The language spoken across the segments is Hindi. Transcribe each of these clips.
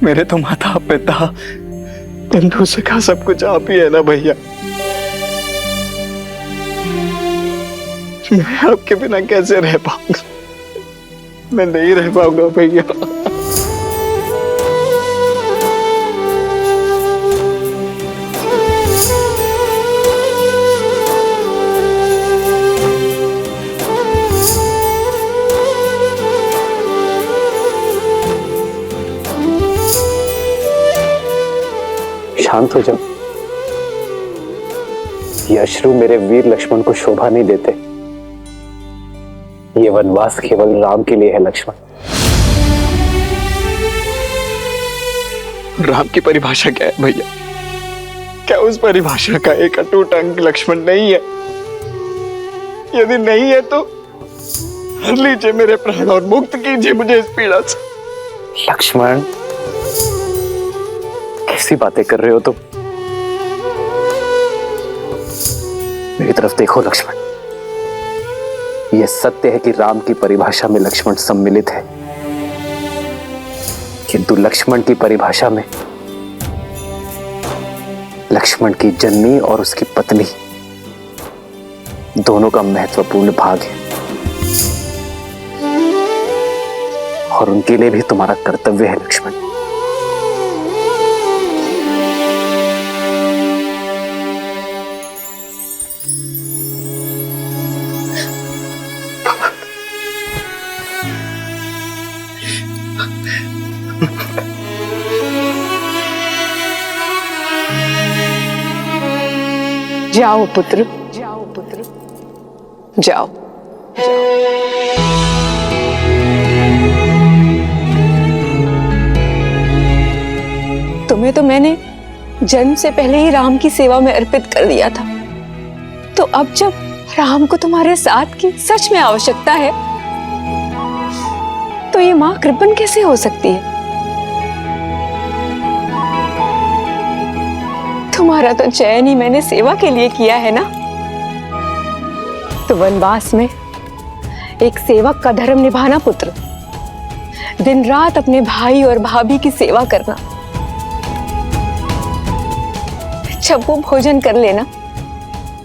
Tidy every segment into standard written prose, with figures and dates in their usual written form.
मेरे तो माता पिता बंधु सखा सब कुछ आप ही है ना भैया। मैं आपके बिना कैसे रह पाऊंगा? मैं नहीं रह पाऊंगा भैया। शांत हो जाओ। ये अश्रु मेरे वीर लक्ष्मण को शोभा नहीं देते। ये वनवास केवल राम के लिए है लक्ष्मण। राम की परिभाषा क्या है भैया? क्या उस परिभाषा का एक अटूट अंग लक्ष्मण नहीं है? यदि नहीं है तो हर लीजिए मेरे प्राण और मुक्त कीजिए मुझे इस पीड़ा से। लक्ष्मण, कैसी बातें कर रहे हो तुम? मेरी तरफ देखो लक्ष्मण। यह सत्य है कि राम की परिभाषा में लक्ष्मण सम्मिलित है, किंतु लक्ष्मण की परिभाषा में लक्ष्मण की जननी और उसकी पत्नी दोनों का महत्वपूर्ण भाग है, और उनके लिए भी तुम्हारा कर्तव्य है लक्ष्मण। जाओ पुत्र, जाओ पुत्र, जाओ। तुम्हें तो मैंने जन्म से पहले ही राम की सेवा में अर्पित कर दिया था, तो अब जब राम को तुम्हारे साथ की सच में आवश्यकता है, तो ये मां कृपण कैसे हो सकती है? तुम्हारा तो चयन ही मैंने सेवा के लिए किया है ना। तो वनवास में एक सेवक का धर्म निभाना पुत्र, दिन रात अपने भाई और भाभी की सेवा करना, जब वो भोजन कर लेना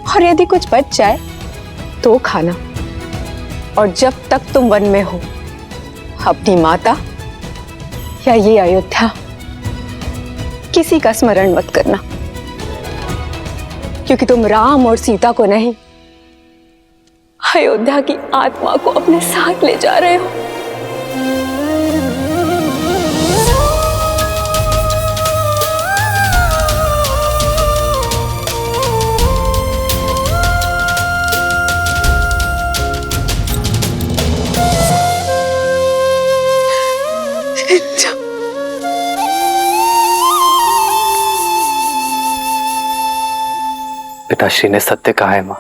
और यदि कुछ बच जाए तो खाना, और जब तक तुम वन में हो अपनी माता या ये अयोध्या किसी का स्मरण मत करना, क्योंकि तुम राम और सीता को नहीं, अयोध्या की आत्मा को अपने साथ ले जा रहे हो। पिताश्री ने सत्य कहा है मां।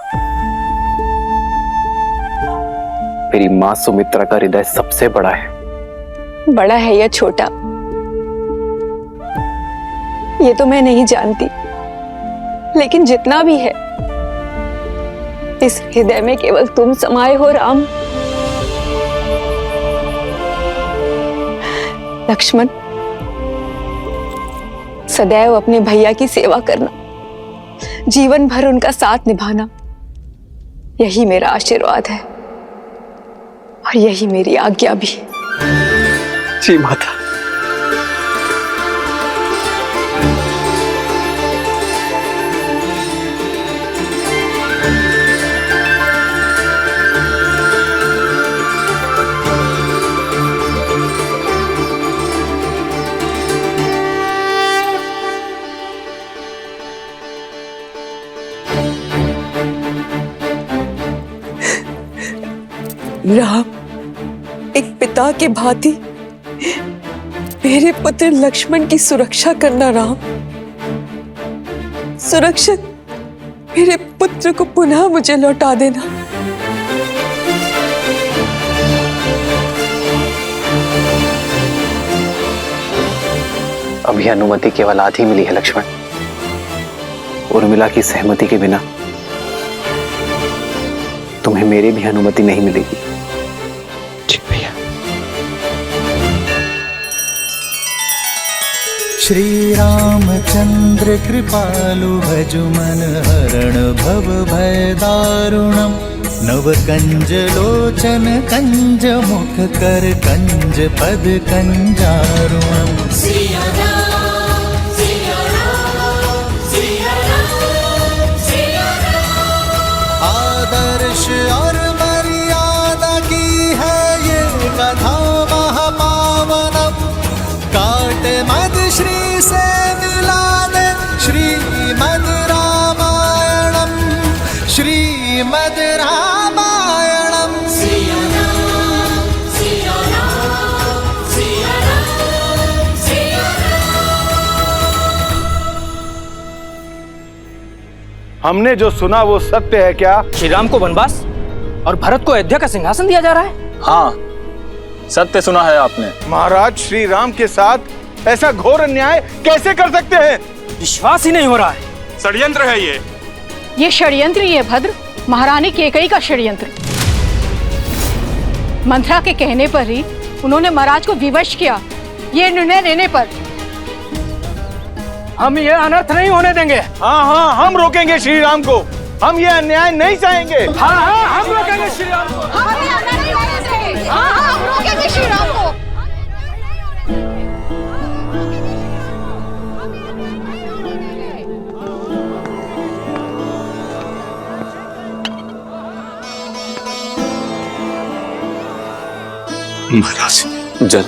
मेरी मां सुमित्रा का हृदय सबसे बड़ा है। बड़ा है या छोटा, ये तो मैं नहीं जानती, लेकिन जितना भी है, इस हृदय में केवल तुम समाये हो राम। लक्ष्मण, सदैव अपने भैया की सेवा करना, जीवन भर उनका साथ निभाना, यही मेरा आशीर्वाद है और यही मेरी आज्ञा भी। जी माता। राम, एक पिता के भांति मेरे पुत्र लक्ष्मण की सुरक्षा करना राम। सुरक्षित मेरे पुत्र को पुनः मुझे लौटा देना। अभी अनुमति केवल आधी मिली है लक्ष्मण। उर्मिला की सहमति के बिना तुम्हें मेरी भी अनुमति नहीं मिलेगी। जी भैया। श्री रामचंद्र कृपालु भजु मन हरण भव भय दारुणम् नव कंज लोचन कंज मुख कर कंज पद कंजारुणम् आदर्श और मर्यादा की है ये कथा महापावनम काट मद श्री से मिला दे श्रीमद रामायणम श्रीमद रामायणम हमने जो सुना वो सत्य है क्या? श्री राम को वनवास और भरत को अयोध्या का सिंहासन दिया जा रहा है। हाँ, सत्य सुना है आपने। महाराज, श्री राम के साथ ऐसा घोर अन्याय कैसे कर सकते हैं? विश्वास ही नहीं हो रहा है। षड्यंत्र है ये षड्यंत्र ही है भद्र, महारानी केकई का षड्यंत्र। मंत्रा के कहने पर ही उन्होंने महाराज को विवश किया। ये निर्णय लेने पर हम ये अनर्थ नहीं होने देंगे। हाँ हाँ, हम रोकेंगे श्री राम को। हम ये अन्याय नहीं चाहेंगे। हाँ हाँ, हम रोकेंगे श्री राम को। हम रोकेंगे श्री राम को। महाराज, जल।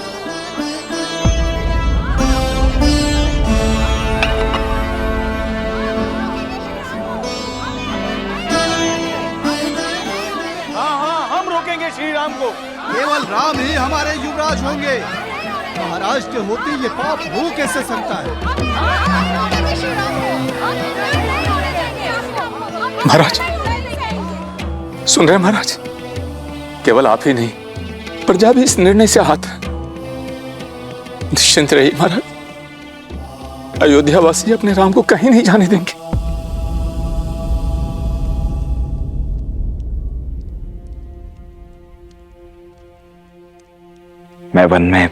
श्री राम को। केवल राम ही हमारे युवराज होंगे। महाराज के होते ये पाप हो कैसे सकता है? महाराज, सुन रहे महाराज? केवल आप ही नहीं, प्रजा भी इस निर्णय से आहत है। निश्चिंत रहिए महाराज, अयोध्यावासी अपने राम को कहीं नहीं जाने देंगे। मैं वन में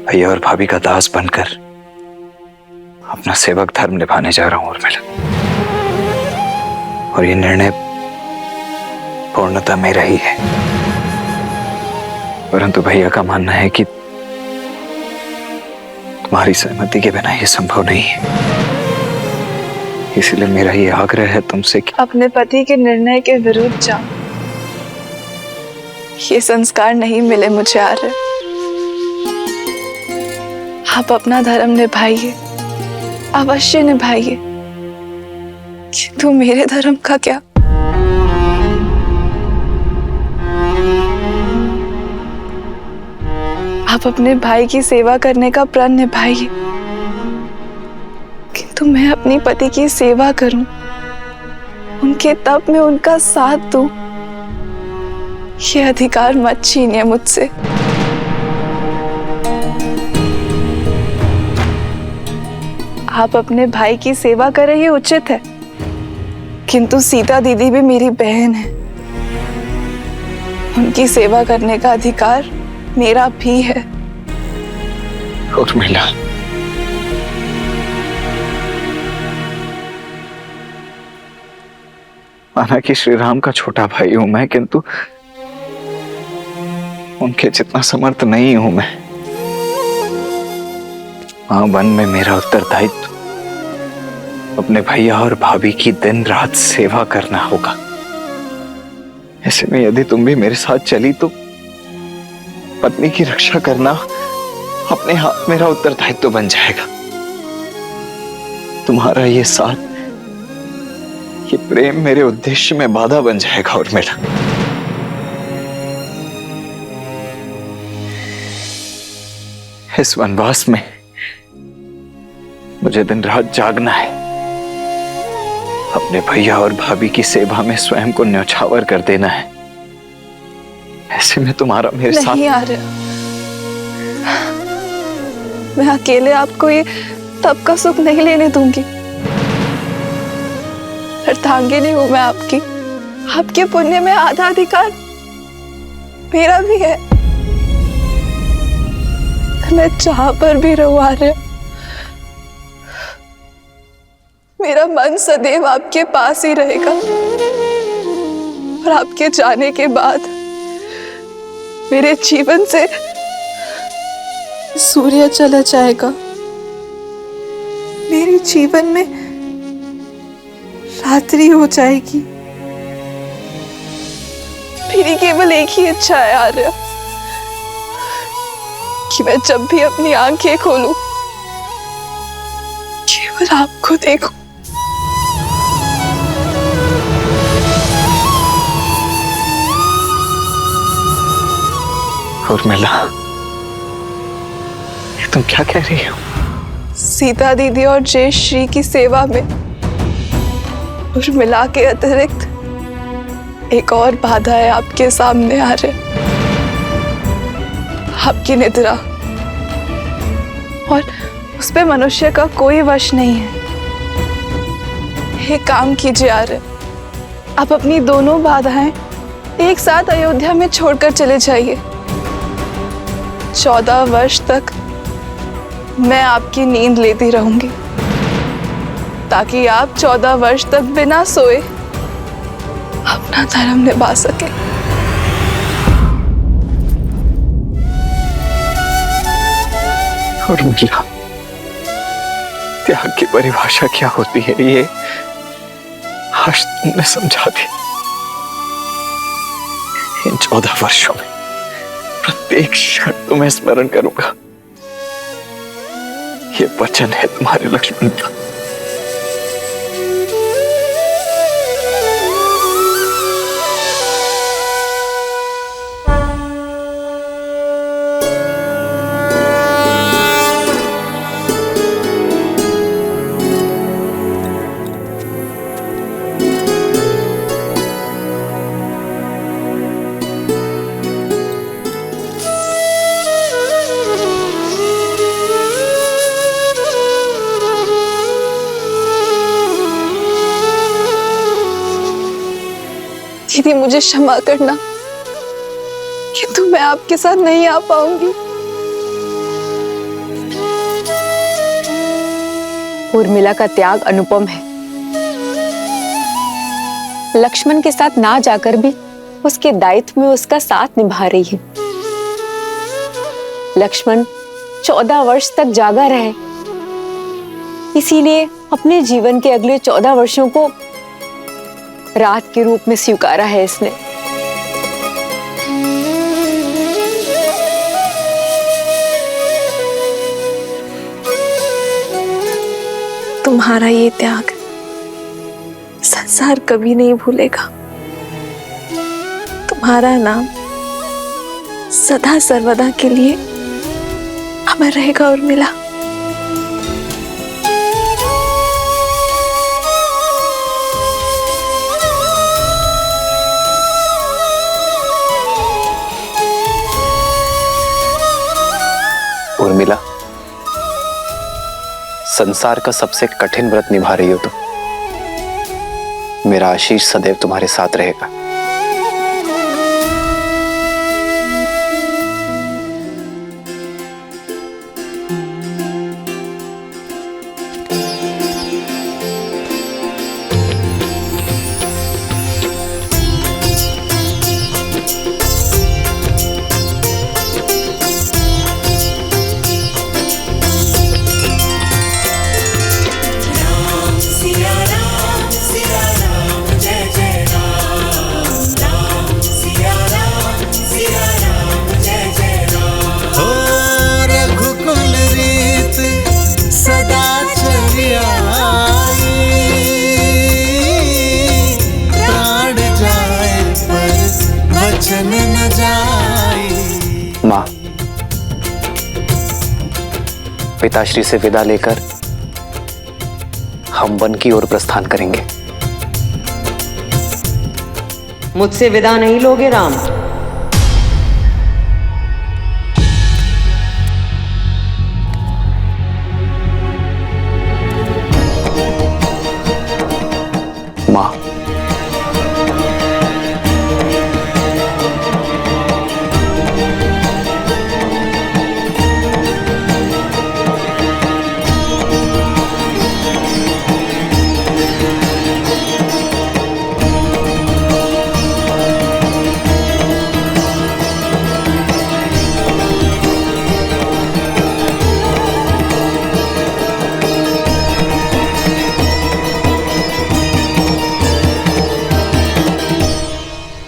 भैया और भाभी का दास बनकर अपना सेवक धर्म निभाने जा रहा हूं उर्मिला, और ये निर्णय पूर्णतः मेरा ही है। परंतु भैया का मानना है कि तुम्हारी सहमति के बिना ये संभव नहीं है। इसलिए मेरा ये आग्रह है तुमसे कि अपने पति के निर्णय के विरुद्ध जाओ। ये संस्कार नहीं मिले मुझे आर्य। आप अपना धर्म निभाइए, अवश्य निभाइए, किंतु मेरे धर्म का क्या? आप अपने भाई की सेवा करने का प्रण निभाइए, किंतु मैं अपने पति की सेवा करूं, उनके तप में उनका साथ दूं, ये अधिकार मत छीनिए मुझसे। आप अपने भाई की सेवा करें ये उचित है, किंतु सीता दीदी भी मेरी बहन है। उनकी सेवा करने का अधिकार मेरा भी है। उर्मिला, माना कि श्री राम का छोटा भाई हूं मैं, किंतु उनके जितना समर्थ नहीं हूं मैं। वहां वन में मेरा उत्तरदायित्व अपने भैया और भाभी की दिन रात सेवा करना होगा। ऐसे में यदि तुम भी मेरे साथ चली तो पत्नी की रक्षा करना अपने हाथ मेरा उत्तरदायित्व बन जाएगा। तुम्हारा ये साथ, ये प्रेम मेरे उद्देश्य में बाधा बन जाएगा उर्मिला। इस वनवास में मुझे दिन रात जागना है, अपने भैया और भाभी की सेवा में स्वयं को न्यौछावर कर देना है। ऐसे में तुम्हारा मेरे साथ नहीं आ रहा। मैं अकेले आपको ये तब का सुख नहीं लेने दूंगी। अर्धांगिनी हूं मैं आपकी। आपके पुण्य में आधा अधिकार मेरा भी है। मैं जहां पर भी रहूं आर्य, मेरा मन सदैव आपके पास ही रहेगा। और आपके जाने के बाद मेरे जीवन से सूर्य चला जाएगा। मेरे जीवन में रात्रि हो जाएगी। मेरी केवल एक ही इच्छा है आर्य, कि मैं जब भी अपनी आंखें खोलूं केवल आपको देखूं। उर्मिला, ये तुम क्या कह रही हो? सीता दीदी और जय श्री की सेवा में उर्मिला के अतिरिक्त एक और बाधा है आपके सामने आ रहे, आपकी निद्रा, और उस पे मनुष्य का कोई वश नहीं है। एक काम कीजिए आर्य, आप अपनी दोनों बाधाएं एक साथ अयोध्या में छोड़कर चले जाइए। 14 वर्ष तक मैं आपकी नींद लेती रहूंगी, ताकि आप 14 वर्ष तक बिना सोए अपना धर्म निभा सके। उर्मिला, त्याग की परिभाषा क्या होती है ये आज तुमने समझा दी। इन 14 वर्षों में प्रत्येक क्षण तुम्हें स्मरण करूंगा, ये वचन है तुम्हारे लक्ष्मण का। दीदी मुझे क्षमा करना, किंतु मैं आपके साथ नहीं आ पाऊंगी। उर्मिला का त्याग अनुपम है। लक्ष्मण के साथ ना जाकर भी उसके दायित्व में उसका साथ निभा रही है। लक्ष्मण 14 वर्ष तक जागा रहे, इसीलिए अपने जीवन के अगले 14 वर्षों को रात के रूप में स्वीकारा है इसने। तुम्हारा ये त्याग संसार कभी नहीं भूलेगा। तुम्हारा नाम सदा सर्वदा के लिए अमर रहेगा उर्मिला। उर्मिला, संसार का सबसे कठिन व्रत निभा रही हो तुम। मेरा आशीष सदैव तुम्हारे साथ रहेगा। मां, पिताश्री से विदा लेकर हम वन की ओर प्रस्थान करेंगे। मुझसे विदा नहीं लोगे राम? मां,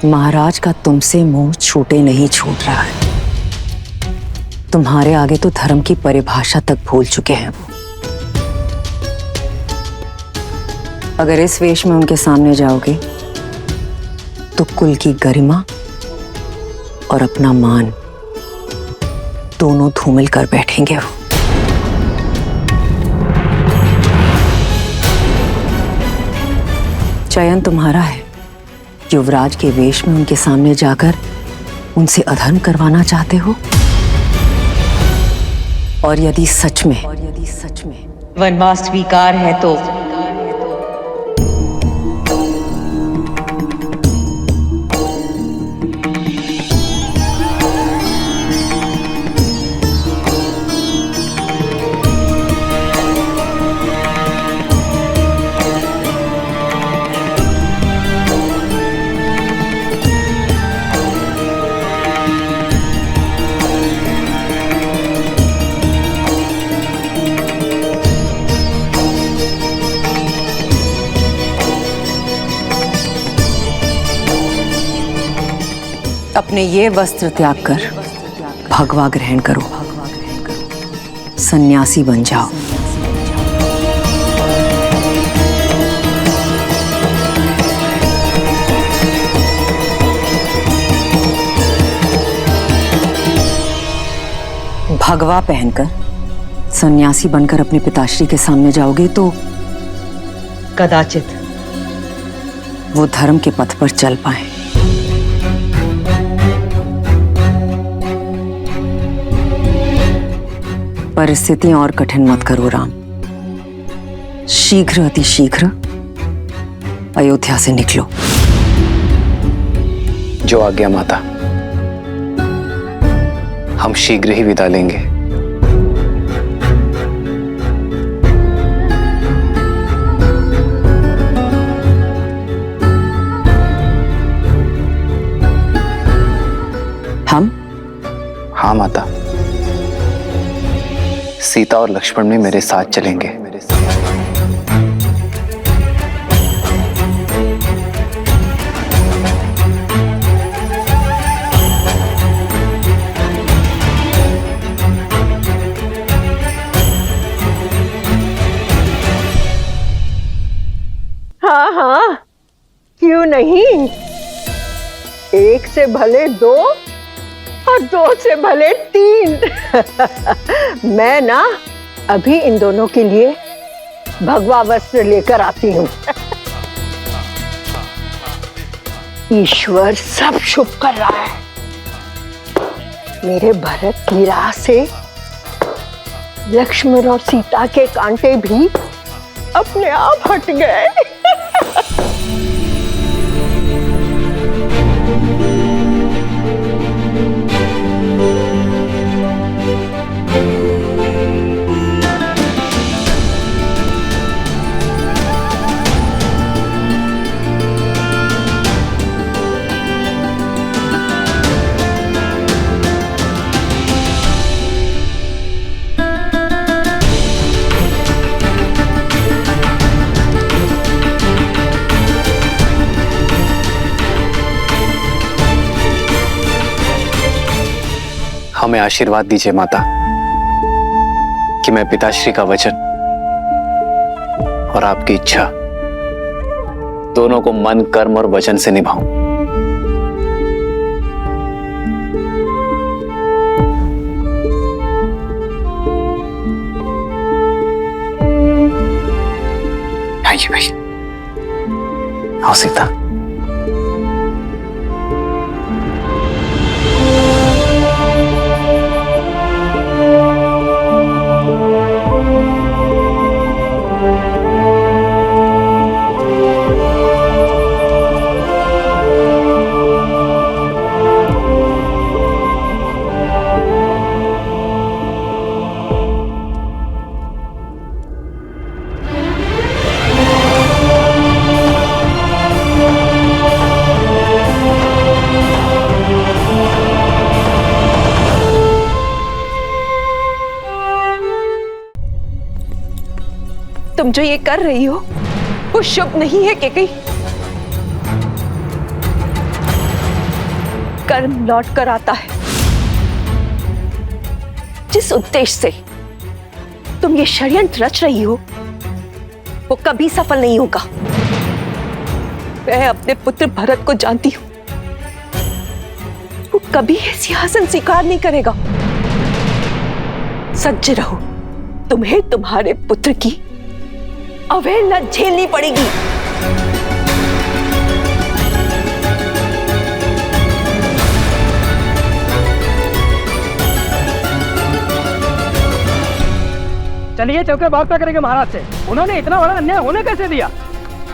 महाराज का तुमसे मुंह छूटे नहीं छूट रहा है। तुम्हारे आगे तो धर्म की परिभाषा तक भूल चुके हैं वो। अगर इस वेश में उनके सामने जाओगे तो कुल की गरिमा और अपना मान दोनों धूमिल कर बैठेंगे वो। चयन तुम्हारा है। युवराज के वेश में उनके सामने जाकर उनसे अधर्म करवाना चाहते हो, और यदि सच में वनवास स्वीकार है तो अपने ये वस्त्र त्याग कर भगवा ग्रहण करो, सन्यासी बन जाओ। भगवा पहनकर सन्यासी बनकर अपने पिताश्री के सामने जाओगे तो कदाचित वो धर्म के पथ पर चल पाए। परिस्थितियां और कठिन मत करो राम। शीघ्र अतिशीघ्र अयोध्या से निकलो। जो आज्ञा माता। हम शीघ्र ही विदा लेंगे। हम? हाँ माता, सीता और लक्ष्मण भी मेरे साथ चलेंगे। हाँ हाँ, क्यों नहीं। एक से भले दो और दो से भले तीन। मैं ना अभी इन दोनों के लिए भगवा वस्त्र लेकर आती हूँ। ईश्वर सब शुभ कर रहा है। मेरे भरत की राह से लक्ष्मण और सीता के कांटे भी अपने आप हट गए। हमें आशीर्वाद दीजिए माता कि मैं पिताश्री का वचन और आपकी इच्छा दोनों को मन, कर्म और वचन से निभाऊं। आइए भाई, आओ सीता। तुम जो ये कर रही हो वो शुभ नहीं है कैकेयी। कर्म लौट कर आता है। जिस उद्देश्य से तुम ये षड्यंत्र रच रही हो वो कभी सफल नहीं होगा। मैं अपने पुत्र भरत को जानती हूं, वो कभी ये सिंहासन स्वीकार नहीं करेगा। सज्ज रहो, तुम्हें तुम्हारे पुत्र की अवहेलना झेलनी पड़ेगी। चलिए चौके बात क्या करेंगे महाराज से। उन्होंने इतना बड़ा अन्याय होने कैसे दिया?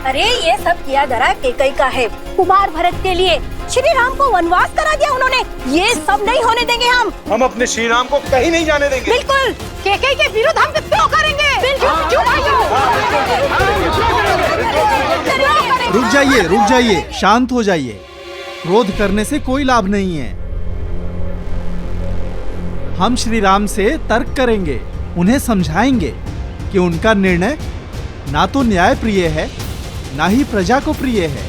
अरे ये सब किया धरा केकई का है। कुमार भरत के लिए श्री राम को वनवास करा दिया उन्होंने। ये सब नहीं होने देंगे हम अपने श्री राम को कहीं नहीं जाने देंगे। बिल्कुल, केकई के विरुद्ध हम क्यों करेंगे? रुक जाइए, शांत हो जाइए। क्रोध करने से कोई लाभ नहीं है। हम श्री राम से तर्क करेंगे, उन्हें समझाएंगे कि उनका निर्णय ना तो न्याय प्रिय है ना ही प्रजा को प्रिय है।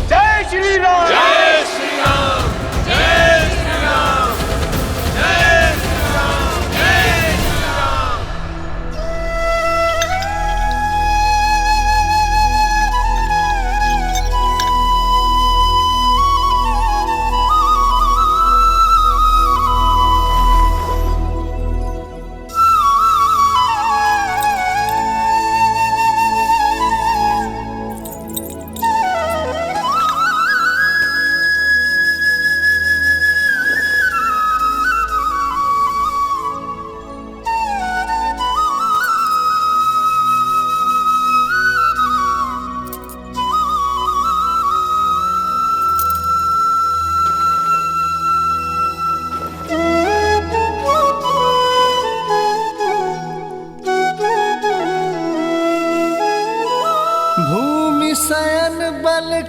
जय श्री राम, जय श्री राम, जय श्री राम, जय श्री राम, जय श्री राम।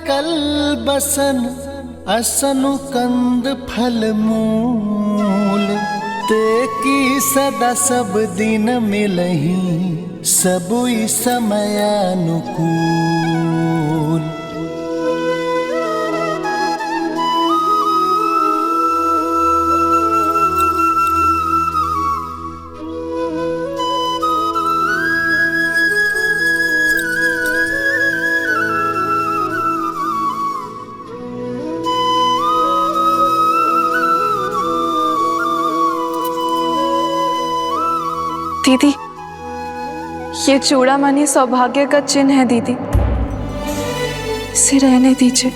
कल बसन असनु कंद फल मूल ते की सदा सब दिन मिलही सबुई समयानुकूल। दीदी, ये चूड़ामणि सौभाग्य का चिन्ह है दीदी, इसे रहने दीजिए।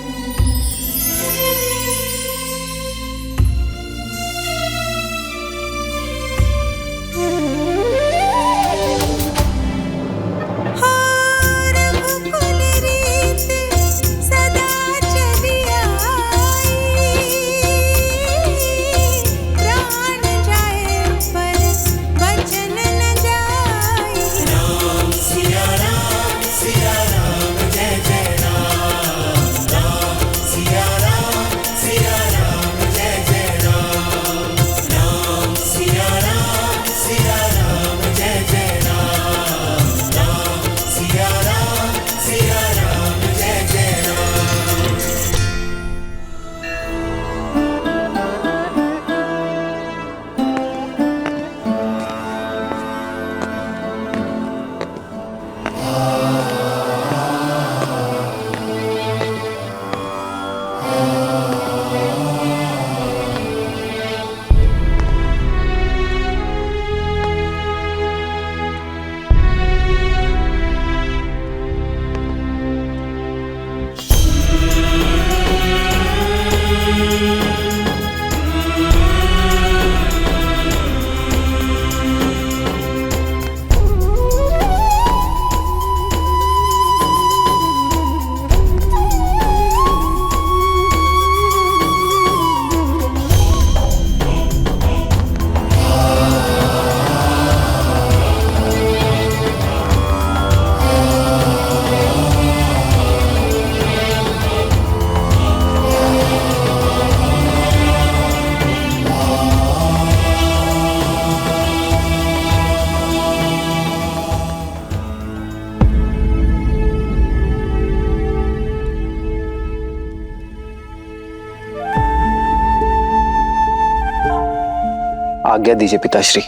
आज्ञा दीजिए पिताश्री।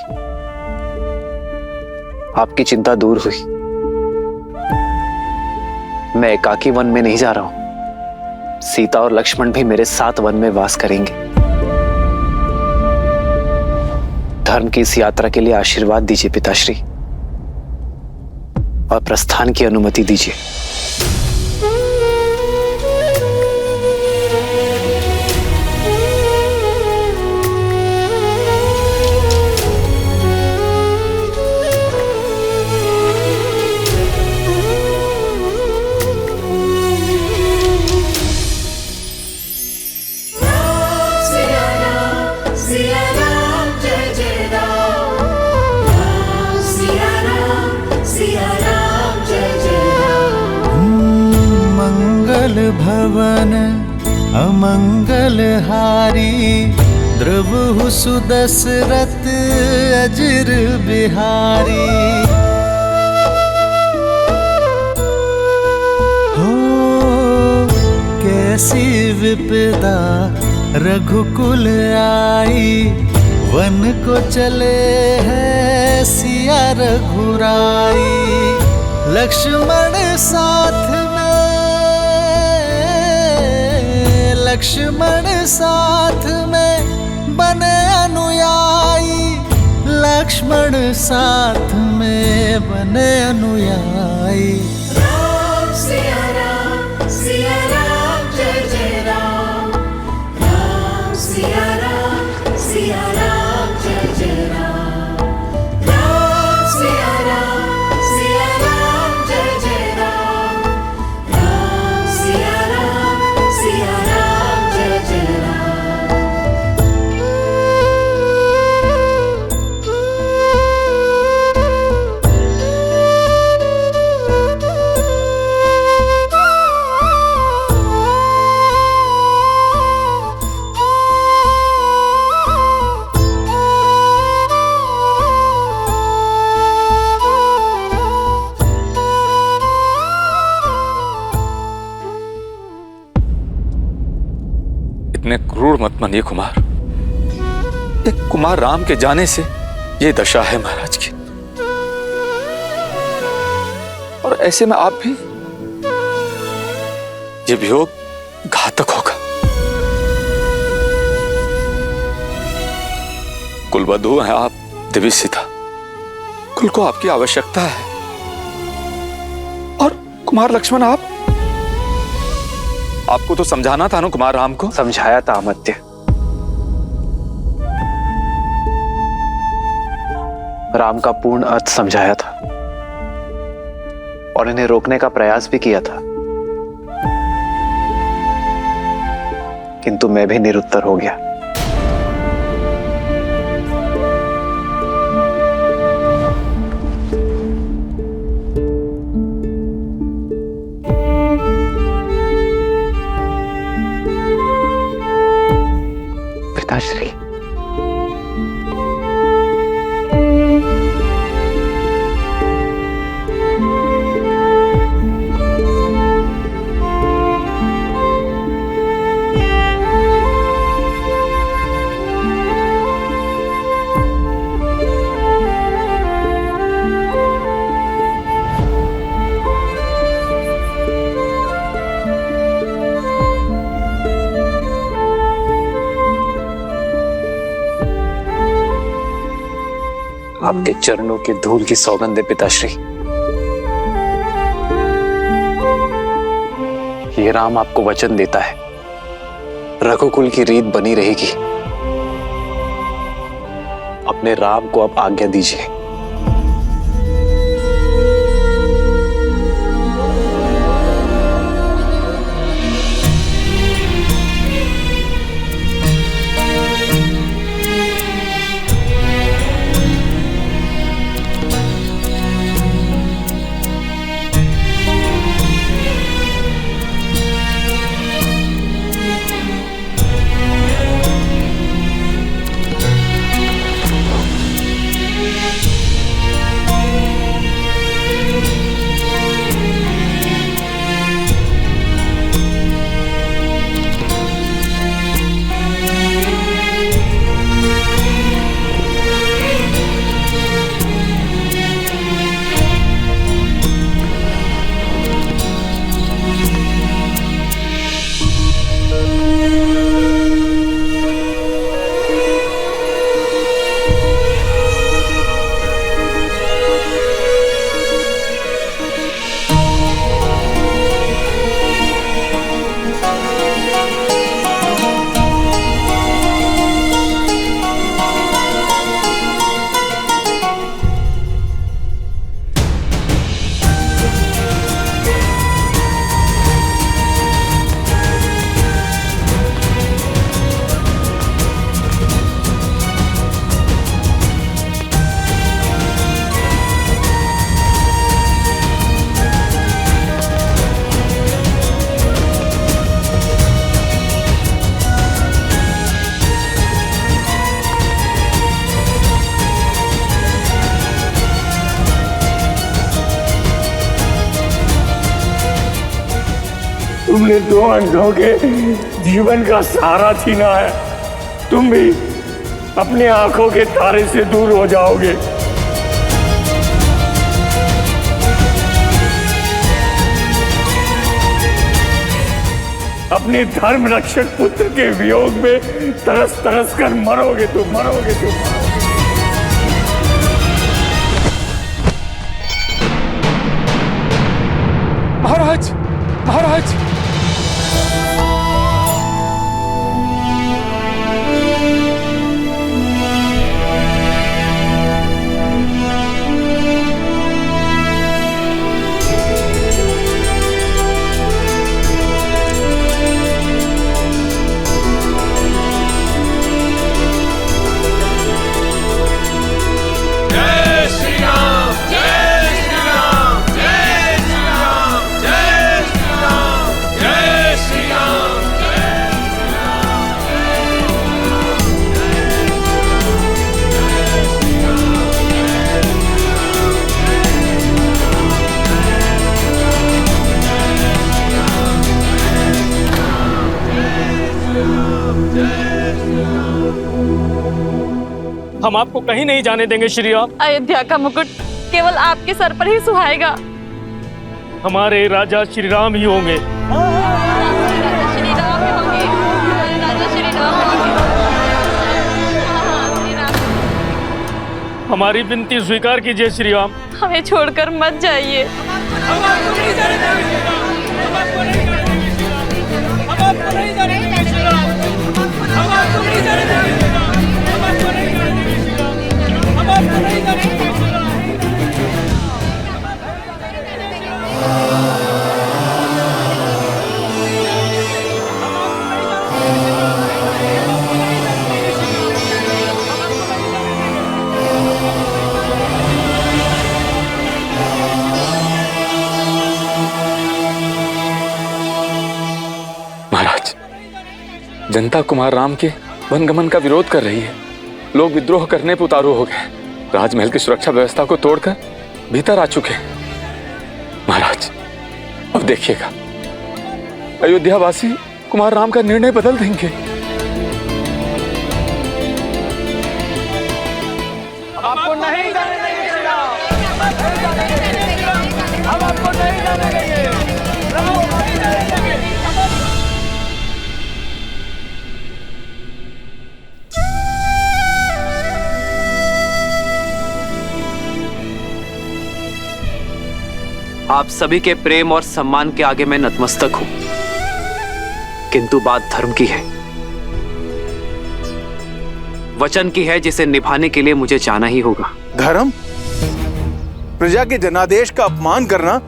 आपकी चिंता दूर हुई। मैं एकाकी वन में नहीं जा रहा हूं। सीता और लक्ष्मण भी मेरे साथ वन में वास करेंगे। धर्म की इस यात्रा के लिए आशीर्वाद दीजिए पिताश्री और प्रस्थान की अनुमति दीजिए। भवन अमंगल हारी द्रवहु सुदशरथ अजर बिहारी। हो कैसी विपदा रघुकुल आई, वन को चले हैं सिया रघुराई। लक्ष्मण साथ लक्ष्मण साथ में बने अनुयायी, लक्ष्मण साथ में बने अनुयायी। राम सिया राम जय जय राम। राम सिया राम जय जय राम। राम सिया राम जय जय राम। राम सिया राम जय जय राम। इतने क्रूर मत बनिए कुमार। एक कुमार राम के जाने से ये दशा है महाराज की। और ऐसे में आप भी, ये वियोग घातक होगा। कुलवधू हैं आप देवी सीता, कुल को आपकी आवश्यकता है। और कुमार लक्ष्मण आपको तो समझाना था ना कुमार राम को। समझाया था अमात्य, राम का पूर्ण अर्थ समझाया था और इन्हें रोकने का प्रयास भी किया था, किंतु मैं भी निरुत्तर हो गया। पिताश्री, आपके चरणों के धूल की सौगंध है पिताश्री। ये राम आपको वचन देता है, रघुकुल की रीत बनी रहेगी। अपने राम को अब आज्ञा दीजिए। तुमने दो अंधों के जीवन का सहारा छीना है। तुम भी अपनी आंखों के तारे से दूर हो जाओगे। अपने धर्म रक्षक पुत्र के वियोग में तरस तरस कर मरोगे तुम। महाराज, महाराज, हम आपको कहीं नहीं जाने देंगे श्री राम। अयोध्या का मुकुट केवल आपके सर पर ही सुहाएगा। हमारे राजा श्री राम ही होंगे। हमारी विनती स्वीकार कीजिए श्री राम। हमें छोड़कर मत जाइए। महाराज, जनता कुमार राम के वनगमन का विरोध कर रही है। लोग विद्रोह करने पर उतारू हो गए। राजमहल की सुरक्षा व्यवस्था को तोड़कर भीतर आ चुके हैं। महाराज, अब देखिएगा, अयोध्यावासी कुमार राम का निर्णय बदल देंगे। आपको नहीं जाने देंगे श्री राम। हम आपको नहीं जाने देंगे। आप सभी के प्रेम और सम्मान के आगे मैं नतमस्तक हूं, किंतु बात धर्म की है, वचन की है, जिसे निभाने के लिए मुझे जाना ही होगा। धर्म? प्रजा के जनादेश का अपमान करना,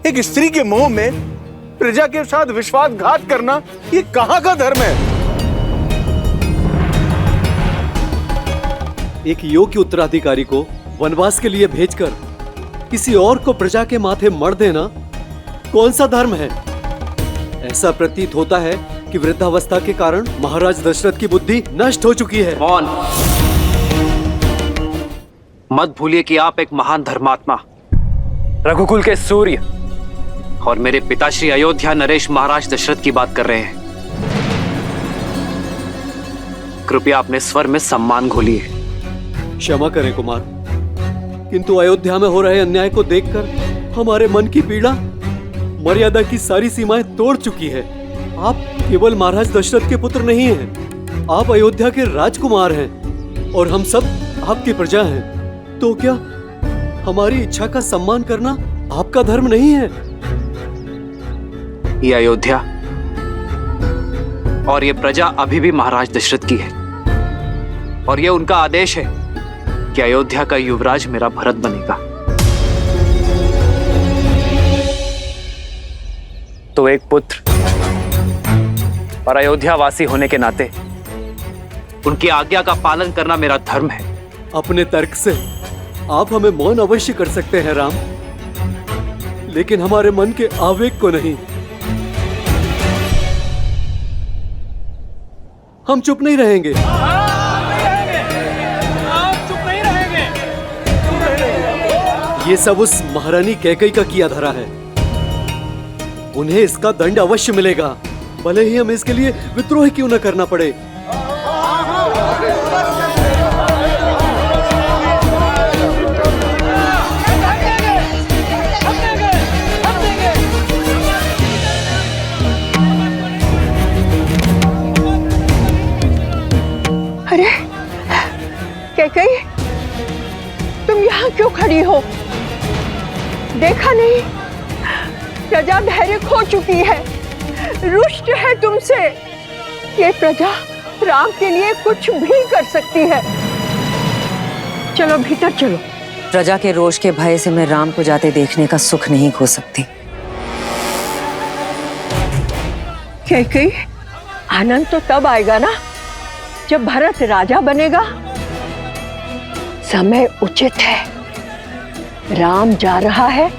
एक स्त्री के मुंह में प्रजा के साथ विश्वासघात करना, ये कहां का धर्म है? एक योग्य उत्तराधिकारी को वनवास के लिए भेजकर किसी और को प्रजा के माथे मर देना कौन सा धर्म है? ऐसा प्रतीत होता है कि वृद्धावस्था के कारण महाराज दशरथ की बुद्धि नष्ट हो चुकी है। मौन! मत भूलिए कि आप एक महान धर्मात्मा, रघुकुल के सूर्य और मेरे पिताश्री अयोध्या नरेश महाराज दशरथ की बात कर रहे हैं। कृपया अपने स्वर में सम्मान घोलिए। क्षमा करें कुमार, किंतु अयोध्या में हो रहे अन्याय को देखकर हमारे मन की पीड़ा मर्यादा की सारी सीमाएं तोड़ चुकी है। आप केवल महाराज दशरथ के पुत्र नहीं हैं, आप अयोध्या के राजकुमार हैं और हम सब आपकी प्रजा हैं। तो क्या हमारी इच्छा का सम्मान करना आपका धर्म नहीं है? ये अयोध्या और ये प्रजा अभी भी महाराज दशरथ की है और ये उनका आदेश है कि अयोध्या का युवराज मेरा भरत बनेगा। तो एक पुत्र और अयोध्यावासी होने के नाते उनकी आज्ञा का पालन करना मेरा धर्म है। अपने तर्क से आप हमें मौन अवश्य कर सकते हैं राम, लेकिन हमारे मन के आवेग को नहीं। हम चुप नहीं रहेंगे। ये सब उस महारानी कैकई का किया धरा है। उन्हें इसका दंड अवश्य मिलेगा, भले ही हमें इसके लिए विद्रोह क्यों न करना पड़े। अरे कैकेयी, तुम यहाँ क्यों खड़ी हो? देखा नहीं प्रजा धैर्य खो चुकी है, रुष्ट है तुमसे। ये प्रजा राम के लिए कुछ भी कर सकती है। चलो भीतर चलो। प्रजा के रोष के भय से मैं राम को जाते देखने का सुख नहीं खो सकती। कैकेयी, आनंद तो तब आएगा ना जब भरत राजा बनेगा। समय उचित है, राम जा रहा है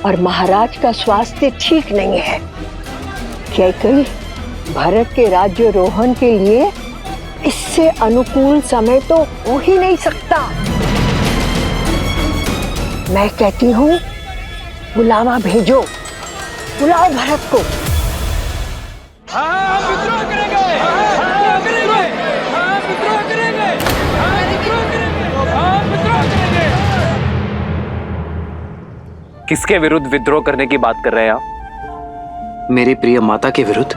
और महाराज का स्वास्थ्य ठीक नहीं है। कैकेयी, भरत के राज्यारोहण के लिए इससे अनुकूल समय तो हो ही नहीं सकता। मैं कहती हूँ बुलावा भेजो, बुलाओ भरत को। किसके विरुद्ध विद्रोह करने की बात कर रहे हैं आप? मेरी प्रिय माता के विरुद्ध।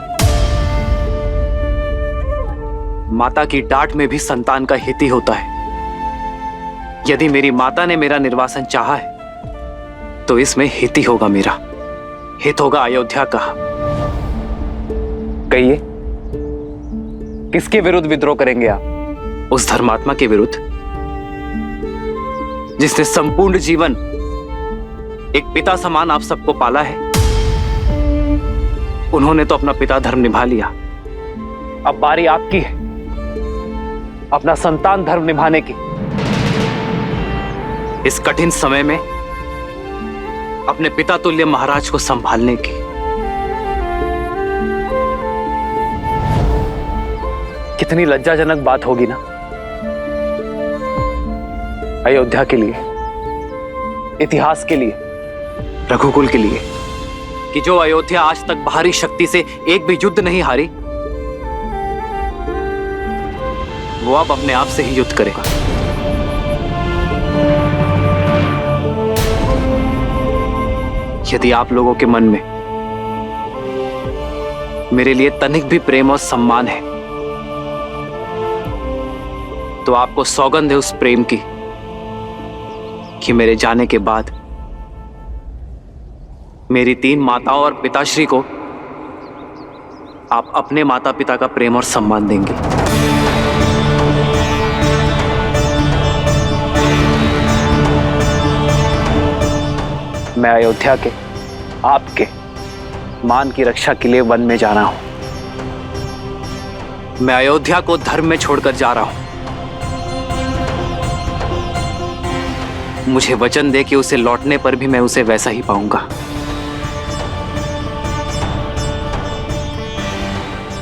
माता की डांट में भी संतान का हित ही होता है। यदि मेरी माता ने मेरा निर्वासन चाहा है तो इसमें हित ही होगा, मेरा हित होगा अयोध्या का। कहिए, किसके विरुद्ध विद्रोह करेंगे आप? उस धर्मात्मा के विरुद्ध जिसने संपूर्ण जीवन एक पिता समान आप सबको पाला है। उन्होंने तो अपना पिता धर्म निभा लिया, अब बारी आपकी है अपना संतान धर्म निभाने की। इस कठिन समय में अपने पिता तुल्य महाराज को संभालने की। कितनी लज्जाजनक बात होगी ना अयोध्या के लिए, इतिहास के लिए, रघुकुल के लिए, कि जो अयोध्या आज तक बाहरी शक्ति से एक भी युद्ध नहीं हारी, वो अब अपने आप से ही युद्ध करेगा। यदि आप लोगों के मन में मेरे लिए तनिक भी प्रेम और सम्मान है तो आपको सौगंध है उस प्रेम की कि मेरे जाने के बाद मेरी 3 माताओं और पिताश्री को आप अपने माता पिता का प्रेम और सम्मान देंगे। मैं अयोध्या के, आपके मान की रक्षा के लिए वन में जा रहा हूं। मैं अयोध्या को धर्म में छोड़कर जा रहा हूं। मुझे वचन दे कि उसे लौटने पर भी मैं उसे वैसा ही पाऊंगा।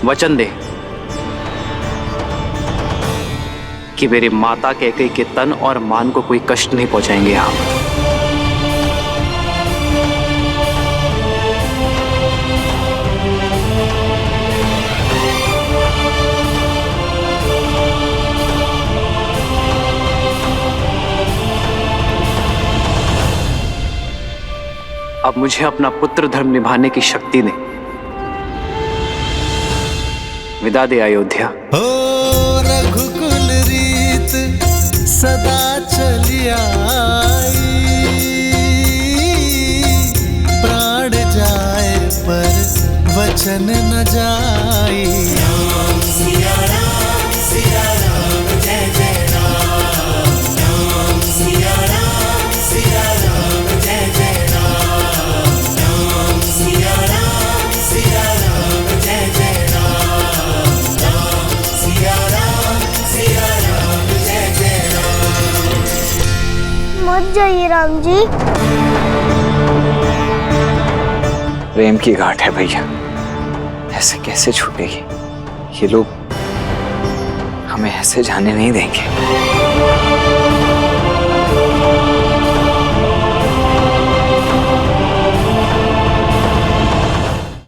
वचन दे कि मेरी माता कैकेयी के तन और मान को कोई कष्ट नहीं पहुंचाएंगे आप। अब मुझे अपना पुत्र धर्म निभाने की शक्ति दे। विदा दे अयोध्या। हो रघुकुल रीत सदा चली आई, प्राण जाए पर वचन न जाई। राम सिया राम जय जय राम। राम सिया राम जय जय राम। राम सिया राम जय जय राम। राम सिया राम जय जय राम। मत जाइए राम जी। प्रेम की घाट है भैया, ऐसे कैसे छूटेगी? ये लोग हमें ऐसे जाने नहीं देंगे।